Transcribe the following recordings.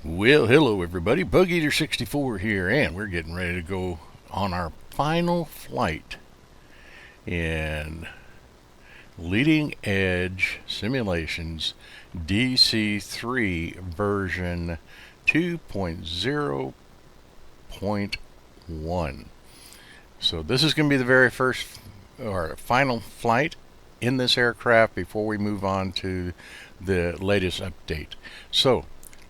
Well, hello everybody, Bug Eater 64 here, and we're getting ready to go on our final flight in Leading Edge Simulations DC3 version 2.0.1. So this is going to be the very first or final flight in this aircraft before we move on to the latest update. So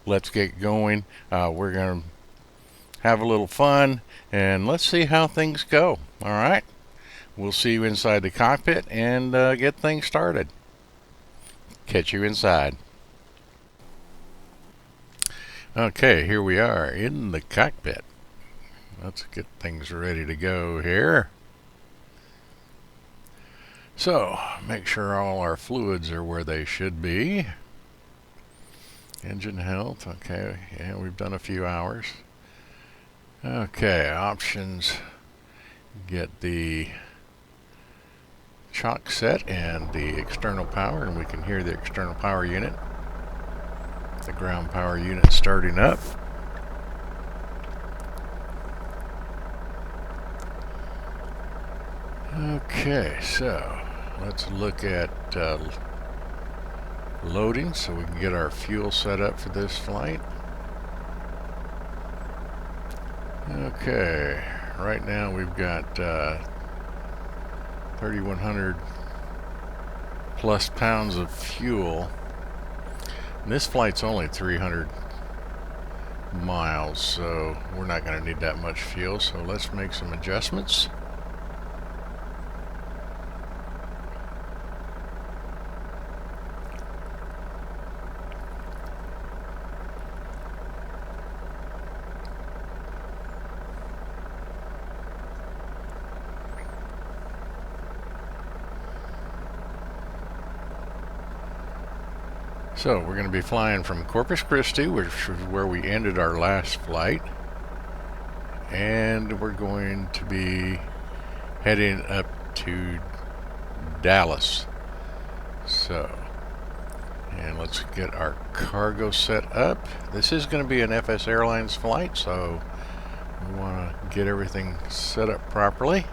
let's get going. We're going to have a little fun and let's see how things go. All right. We'll see you inside the cockpit and get things started. Catch you inside. Okay, here we are in the cockpit. Let's get things ready to go here. So, make sure all our fluids are where they should be. Engine health, okay, yeah, we've done a few hours. Okay, options, get the chock set and the external power, and we can hear the external power unit. The ground power unit starting up. Okay, so let's look at loading so we can get our fuel set up for this flight. Okay, right now we've got 3,100 plus pounds of fuel. And this flight's only 300 miles, so we're not going to need that much fuel, so let's make some adjustments. So we're going to be flying from Corpus Christy, which is where we ended our last flight, and we're going to be heading up to Dallas. So, and let's get our cargo set up. This is going to be an FS Airlines flight, so we want to get everything set up properly.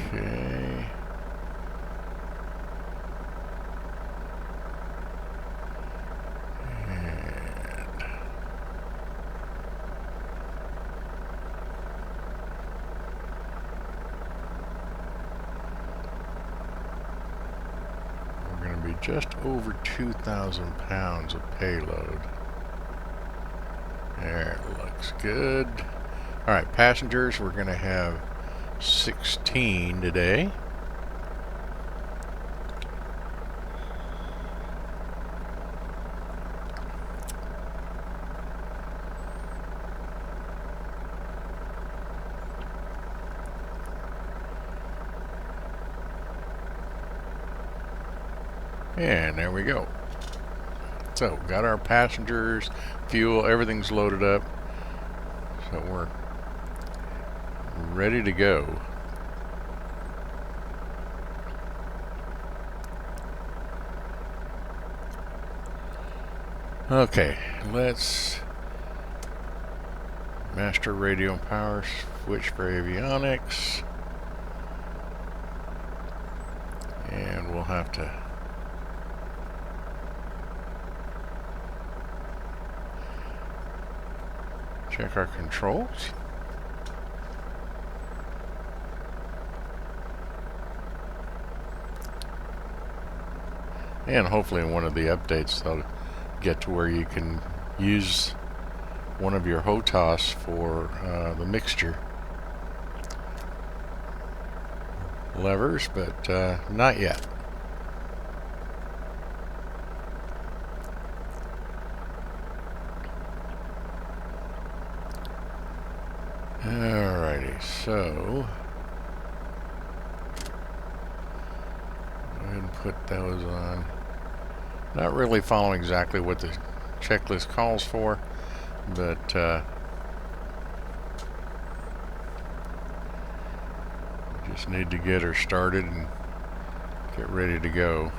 Okay. And we're going to be just over 2,000 pounds of payload. There, it looks good. All right, passengers, we're going to have 16 today. And there we go. So, got our passengers, fuel, everything's loaded up. So we're ready to go. Okay, let's master radio and power switch for avionics, and we'll have to check our controls. And hopefully in one of the updates they'll get to where you can use one of your HOTAS for the mixture levers, but not yet. Alrighty, so go ahead and put those on. Not really following exactly what the checklist calls for, but just need to get her started and get ready to go.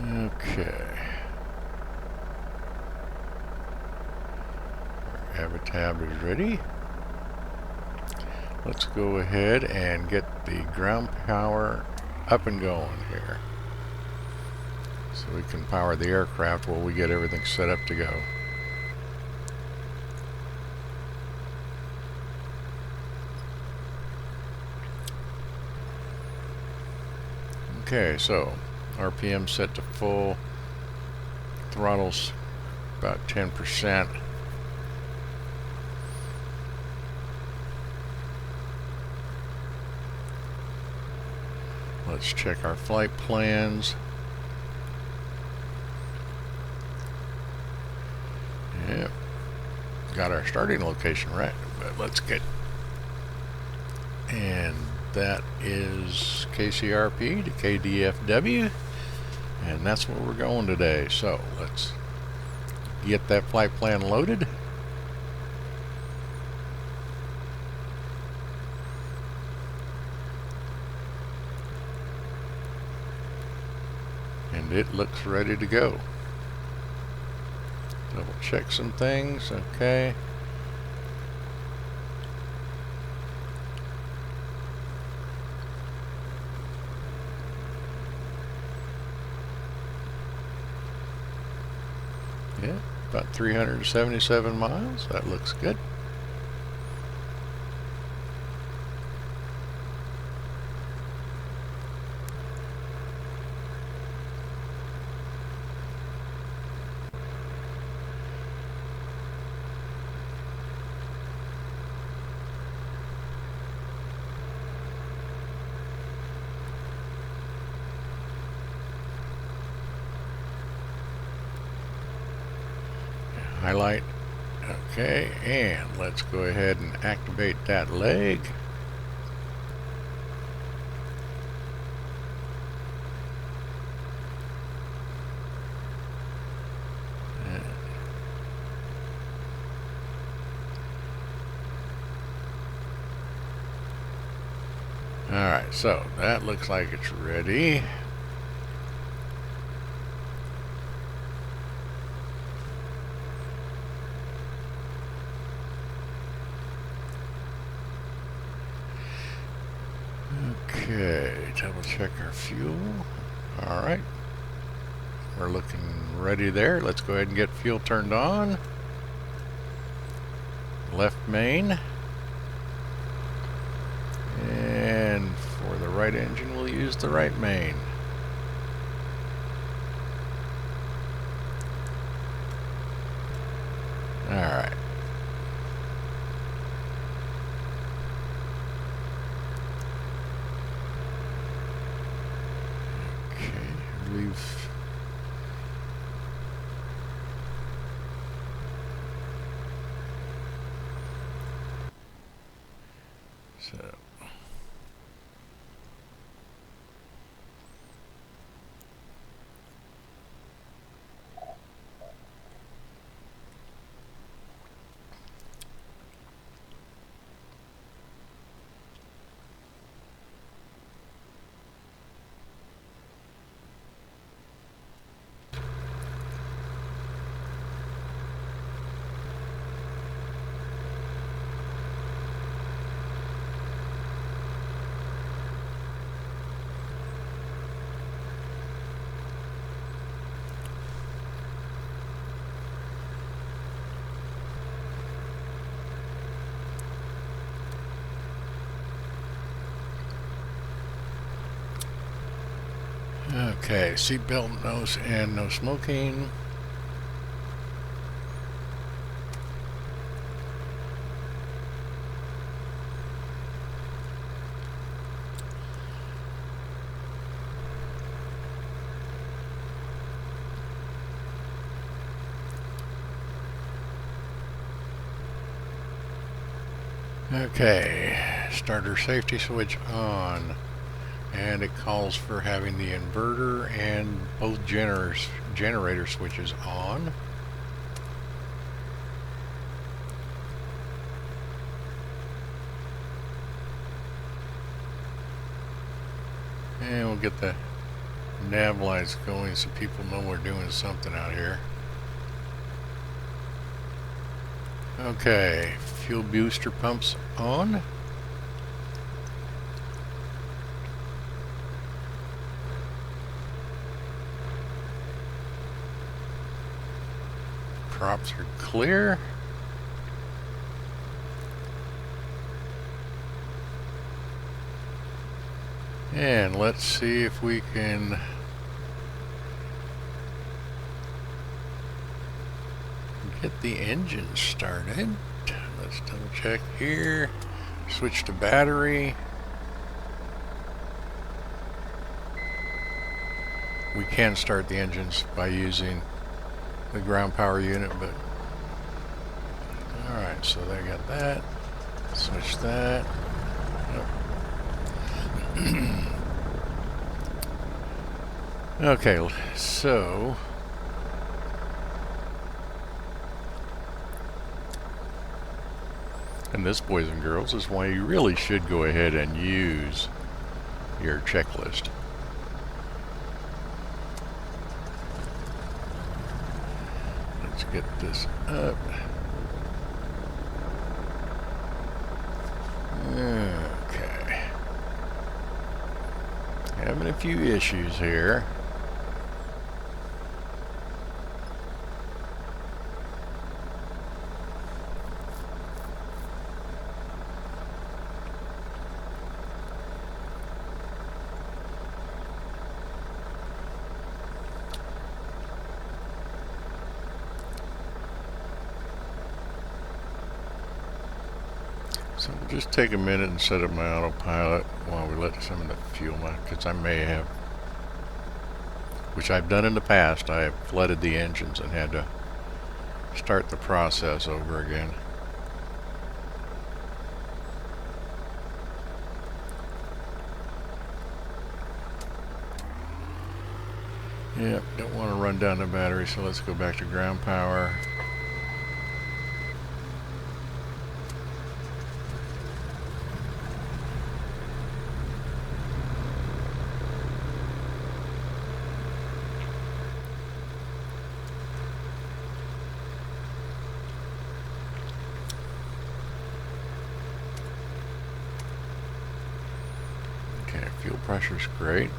Okay. Our Avatab is ready. Let's go ahead and get the ground power up and going here, so we can power the aircraft while we get everything set up to go. Okay, so RPM set to full, throttle's about 10%. Let's check our flight plans. Yep, got our starting location right, but let's get, and that is KCRP to KDFW, and that's where we're going today. So let's get that flight plan loaded. And it looks ready to go. Double check some things. Okay. Yeah, about 377 miles. That looks good. Highlight. Okay, and let's go ahead and activate that leg. Alright, so that looks like it's ready. Okay, double check our fuel. Alright, we're looking ready there. Let's go ahead and get fuel turned on. Left main. And for the right engine, we'll use the right main. Alright. So okay, seatbelt, nose, and no smoking. Okay, starter safety switch on. and it calls for having the inverter and both generator switches on. And we'll get the nav lights going so people know we're doing something out here. Okay, fuel booster pumps on. Props are clear. And let's see if we can get the engine started. Let's double check here. Switch to battery. We can start the engines by using the ground power unit, but alright, so they got that. Switch that. Okay, so and this, boys and girls, is why you really should go ahead and use your checklist. Let's get this up. Okay. Having a few issues here. So we'll just take a minute and set up my autopilot while we let some of the fuel out, because I may have, which I've done in the past, I have flooded the engines and had to start the process over again. Yep, don't want to run down the battery, so let's go back to ground power. Okay, fuel pressure's great.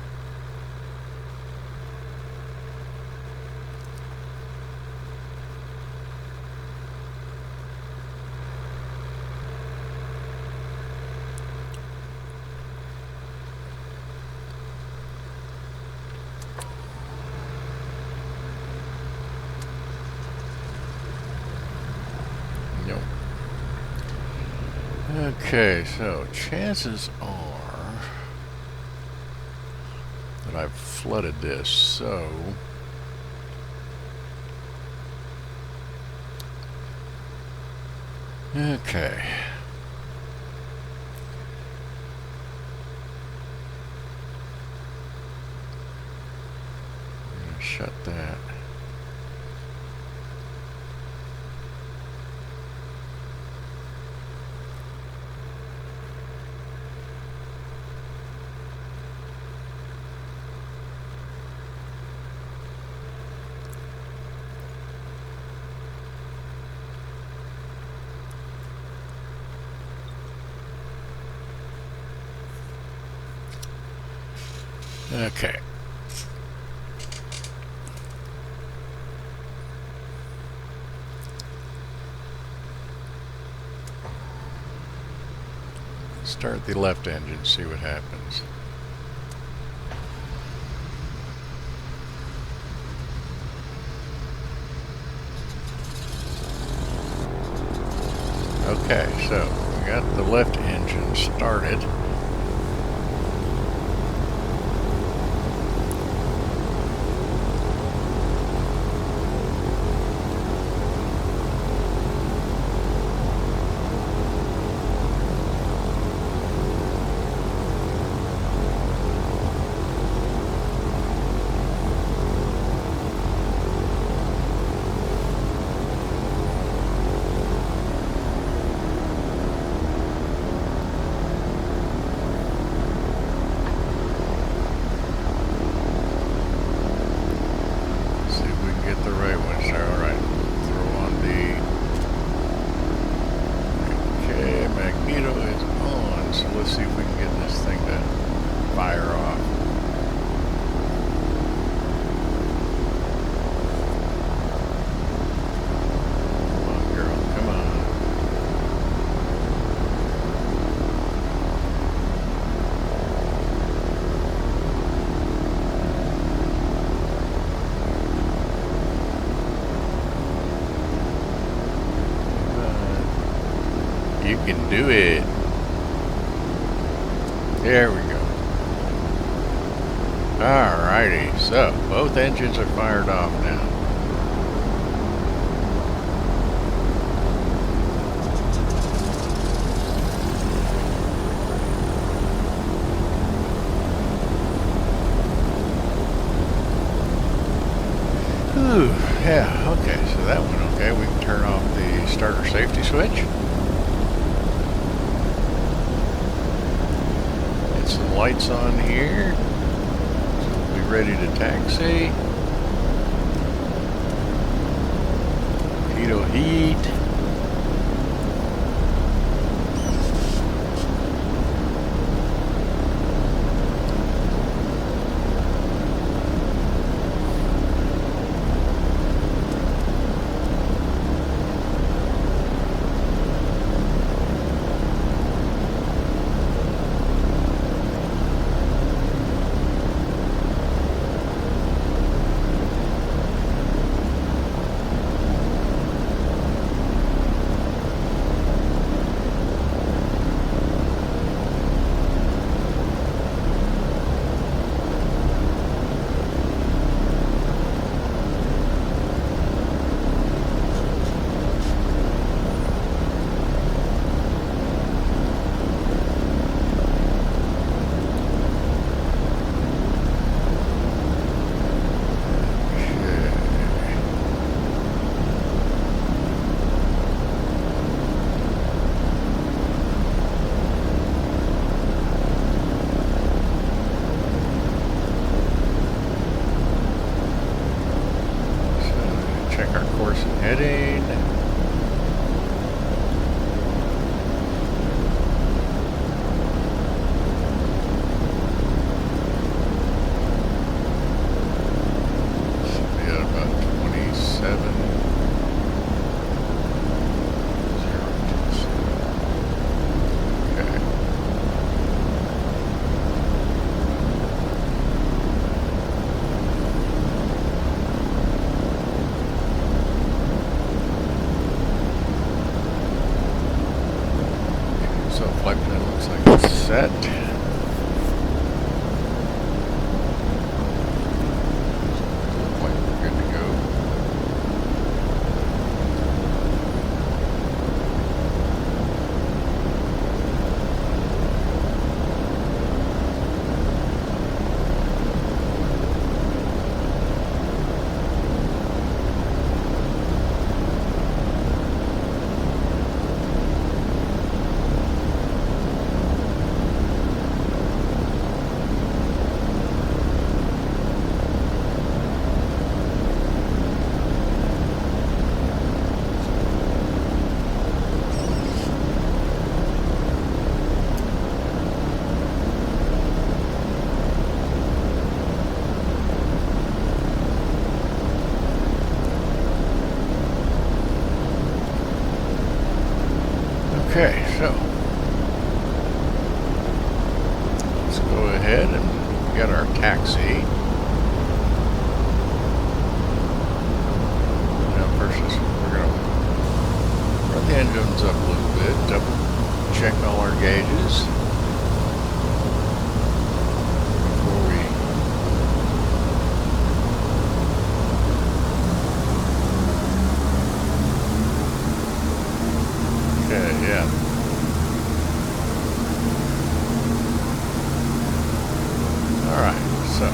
Okay, so chances are that I've flooded this, so okay. I'm gonna shut that. Okay. Start the left engine, see what happens. Okay, so we got the left engine started. let's see if we can get this thing to fire off. Come on, girl, come on. You can do it. There we go. Alrighty, so both engines are fired off now. Ooh, yeah, okay, so that went okay. We can turn off the starter safety switch. Some lights on here, so we'll be ready to taxi. Pitot heat. Heading. Should be at about 27. 027. Okay. So flight plan looks like it's set. Looks like we're good to go. Okay, so let's go ahead and get our taxi. Now first we're going to run the engines up a little bit, double check all our gauges before we yeah. Alright, so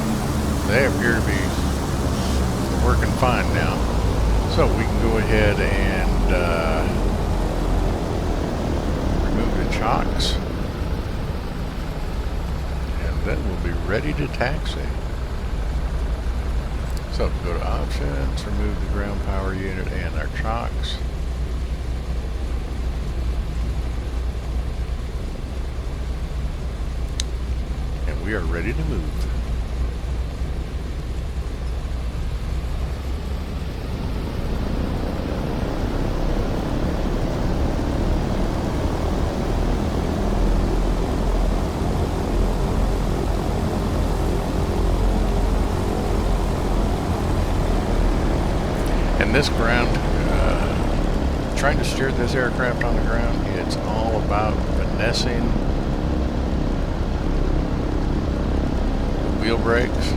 they appear to be working fine now. So we can go ahead and remove the chocks. And then we'll be ready to taxi. So go to options, remove the ground power unit and our chocks. we are ready to move. And this ground, trying to steer this aircraft on the ground, it's all about finessing the wheel brakes,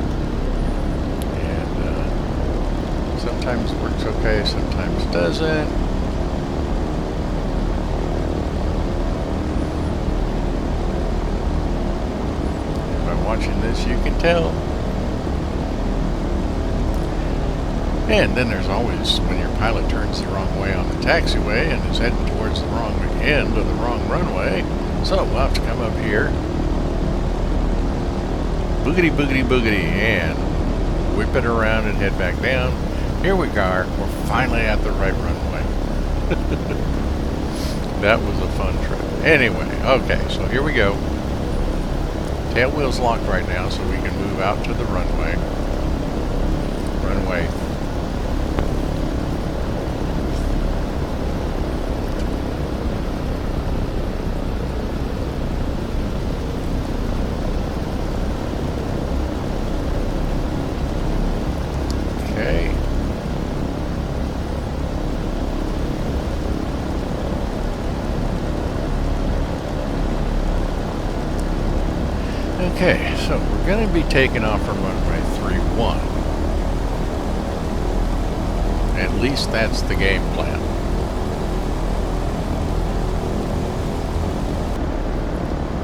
and sometimes it works okay, sometimes it doesn't. And by watching this, you can tell. And then there's always when your pilot turns the wrong way on the taxiway and is heading towards the wrong end of the wrong runway. So we'll have to come up here, boogity boogity boogity, and whip it around and head back down. Here we are. We're finally at the right runway. That was a fun trip. Anyway, okay, so here we go. Tail wheel's locked right now, so we can move out to the runway. Runway. Okay, so we're going to be taking off from runway 31. At least that's the game plan.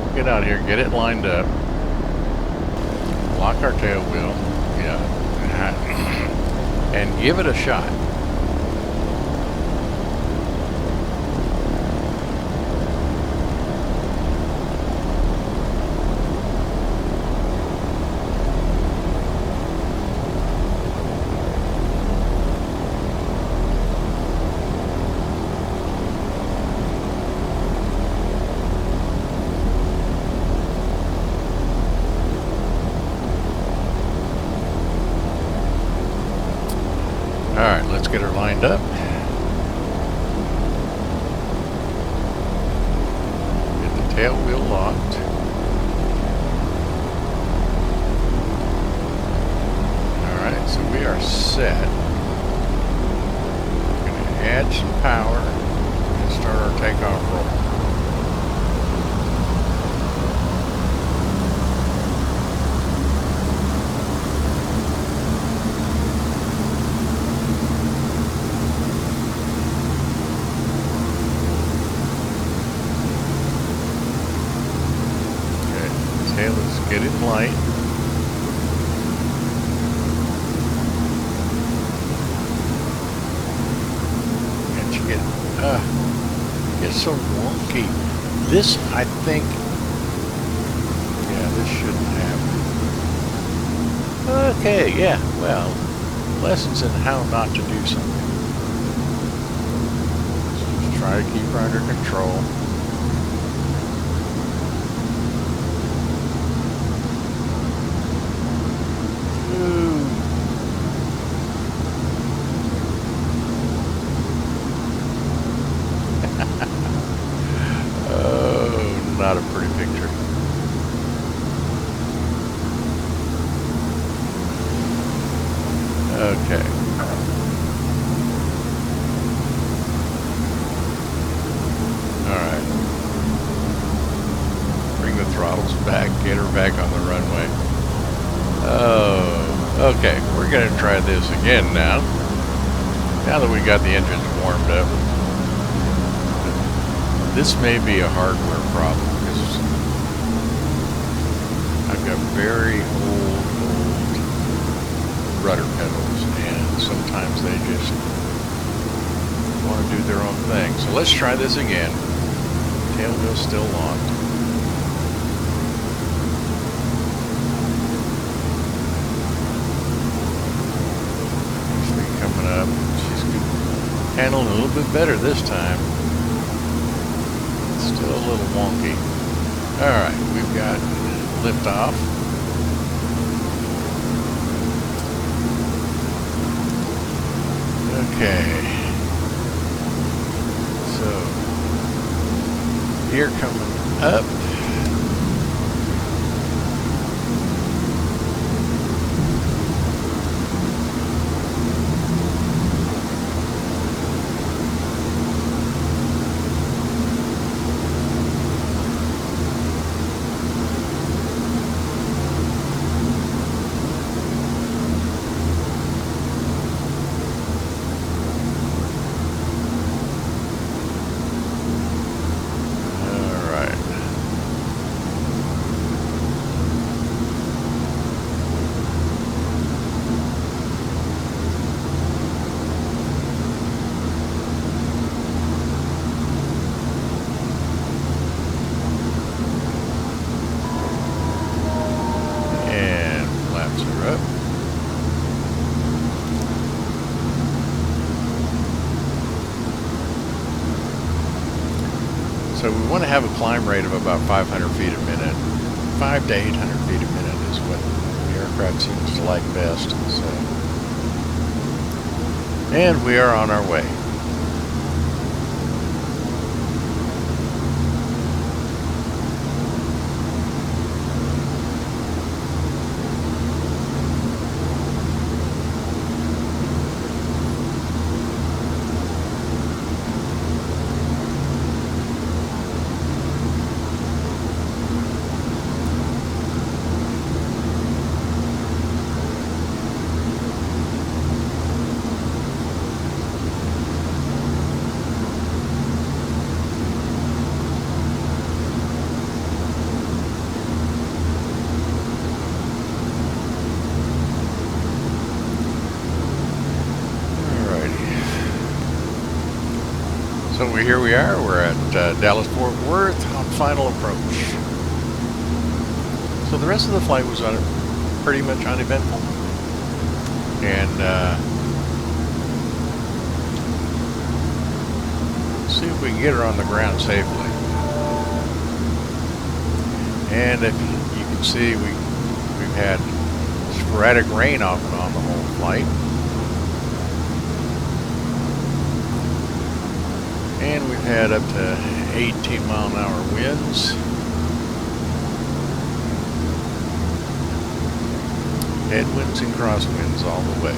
We'll get out here, get it lined up, lock our tail wheel, yeah, and give it a shot. Alright, let's get her lined up. Get the tail wheel locked. Alright, so we are set. We're going to add some power and start our takeoff roll. Okay, let's get it light. And you gets so wonky. This, I think, yeah, this shouldn't happen. Okay, yeah, well, lessons in how not to do something. Let's just try to keep her under control. Not a pretty picture. Okay. Alright. Bring the throttles back, get her back on the runway. Oh, okay. We're going to try this again now. Now that we got the engines warmed up. This may be a hardware problem because I've got very old rudder pedals and sometimes they just want to do their own thing. So let's try this again. Tail wheel's still locked. Usually coming up. She's handling a little bit better this time. Still a little wonky. Alright, we've got lift off. Okay. So, gear coming up. So we want to have a climb rate of about 500 feet a minute. 5 to 800 feet a minute is what the aircraft seems to like best. So, and we are on our way. So here we are, we're at Dallas Fort Worth on final approach. So the rest of the flight was pretty much uneventful. And see if we can get her on the ground safely. And if you can see, we've had sporadic rain off and on the whole flight. And we've had up to 18-mile-an-hour winds. Headwinds and crosswinds all the way.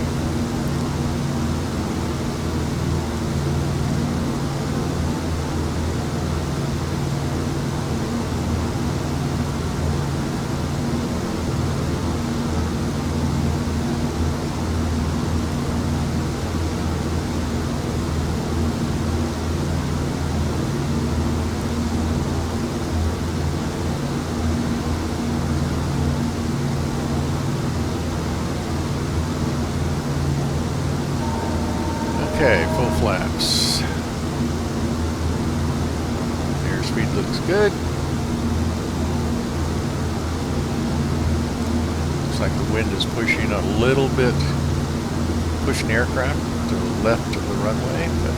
Okay, full flaps. Airspeed looks good. Looks like the wind is pushing a little bit, pushing the aircraft to the left of the runway, but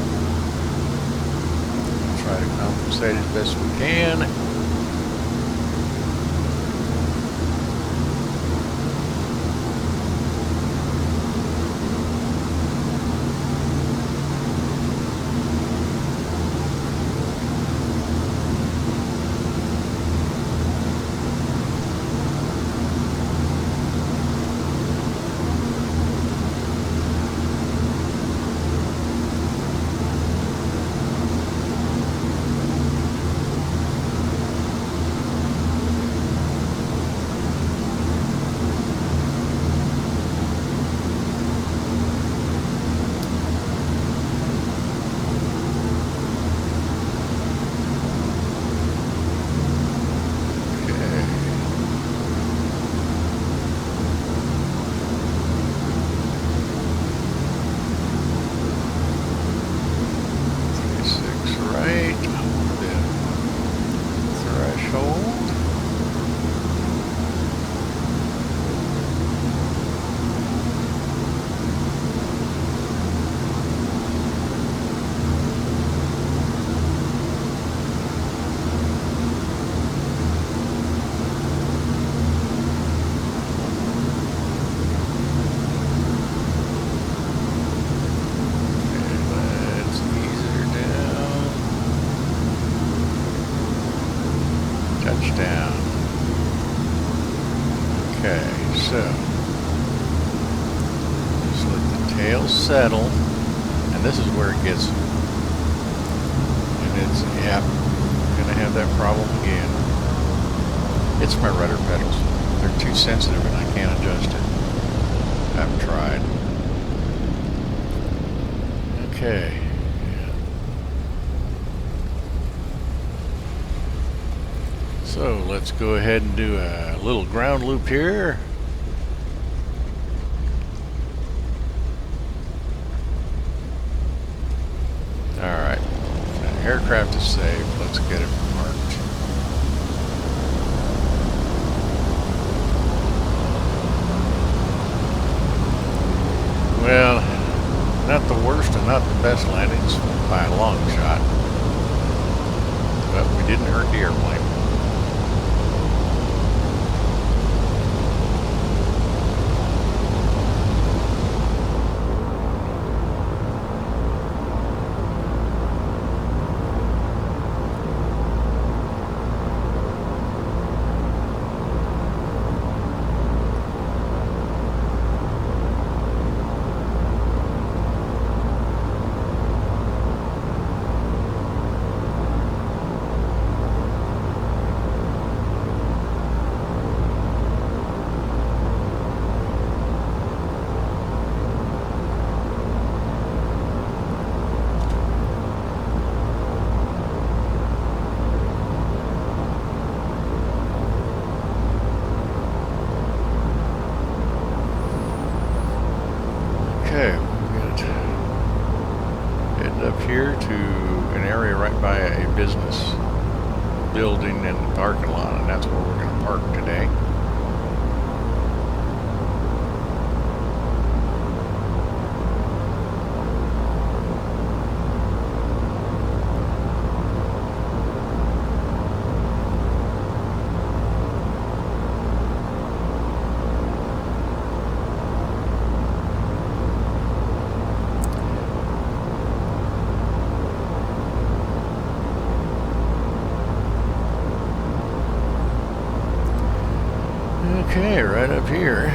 we'll try to compensate as best we can. Okay, so just let the tail settle, and this is where it gets, and it's, yeah, gonna have that problem again. It's my rudder pedals. They're too sensitive and I can't adjust it. I've tried. Okay. So let's go ahead and do a little ground loop here. Alright, the aircraft is safe. Let's get it parked. Well, not the worst and not the best landings by a long shot. But we didn't hurt the airplane. Okay, we're good. Heading up here to an area right by a business building and parking lot, and that's where we're going to park today. Okay, right up here.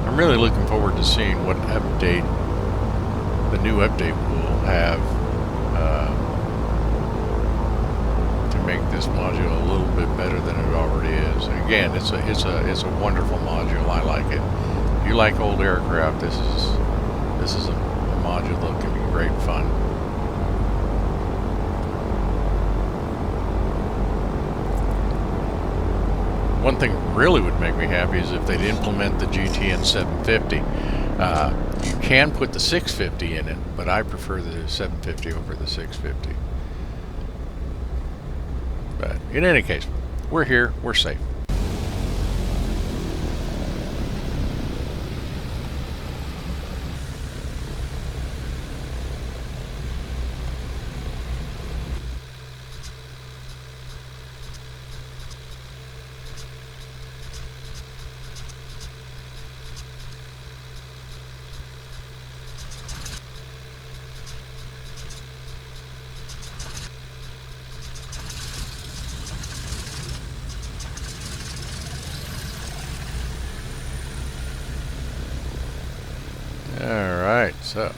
I'm really looking forward to seeing what update, the new update will have to make this module a little bit better than it already is. And again, it's a wonderful module. I like it. If you like old aircraft, this is a module that can be great fun. One thing really would make me happy is if they'd implement the GTN 750. You can put the 650 in it, but I prefer the 750 over the 650. But in any case, we're here, we're safe. Alright, so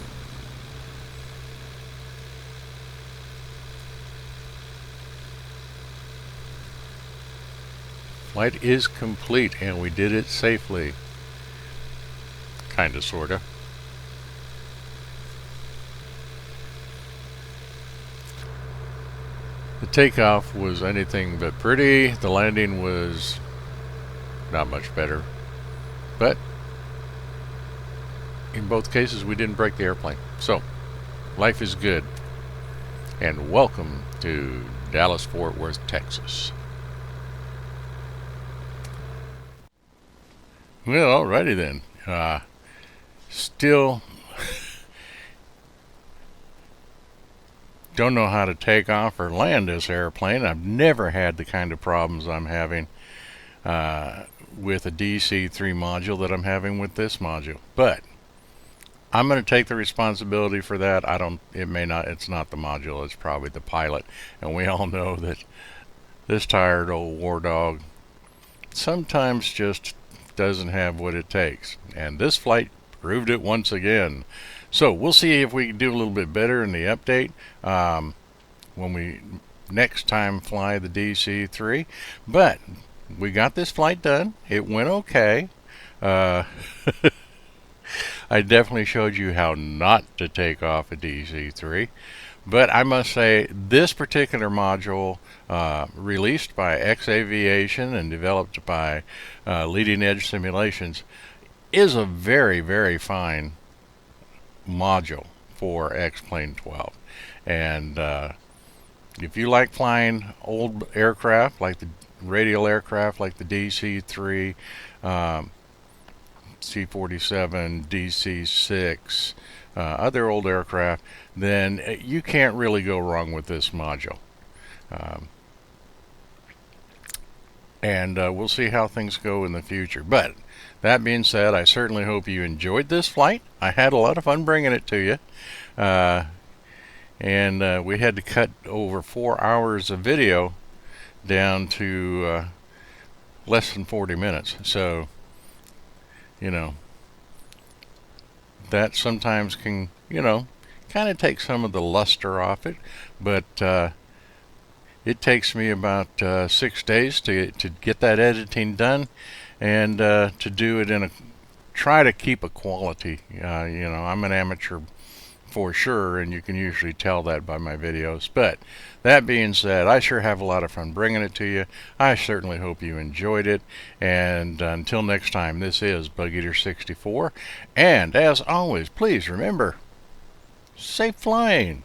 flight is complete and we did it safely. Kinda, sorta. The takeoff was anything but pretty. The landing was not much better. But in both cases, we didn't break the airplane. So, life is good. And welcome to Dallas Fort Worth, Texas. Well, alrighty then. Still don't know how to take off or land this airplane. I've never had the kind of problems I'm having with a DC3 module that I'm having with this module. But I'm going to take the responsibility for that. I don't, it may not, it's not the module, it's probably the pilot. And we all know that this tired old war dog sometimes just doesn't have what it takes. And this flight proved it once again. So we'll see if we can do a little bit better in the update when we next time fly the DC3. But we got this flight done. It went okay. I definitely showed you how not to take off a DC3. But I must say, this particular module, released by X-Aviation and developed by Leading Edge Simulations, is a very, very fine module for X-Plane12. And if you like flying old aircraft, like the radial aircraft, like the DC3, C-47, DC6, other old aircraft, then you can't really go wrong with this module. And we'll see how things go in the future. But that being said, I certainly hope you enjoyed this flight. I had a lot of fun bringing it to you. And we had to cut over 4 hours of video down to less than 40 minutes. So, you know, that sometimes can, kind of take some of the luster off it. But it takes me about 6 days to get that editing done, and to do it in a, try to keep a quality. I'm an amateur for sure, and you can usually tell that by my videos. But that being said, I sure have a lot of fun bringing it to you. I certainly hope you enjoyed it. And until next time, this is Bug Eater 64. And as always, please remember, safe flying.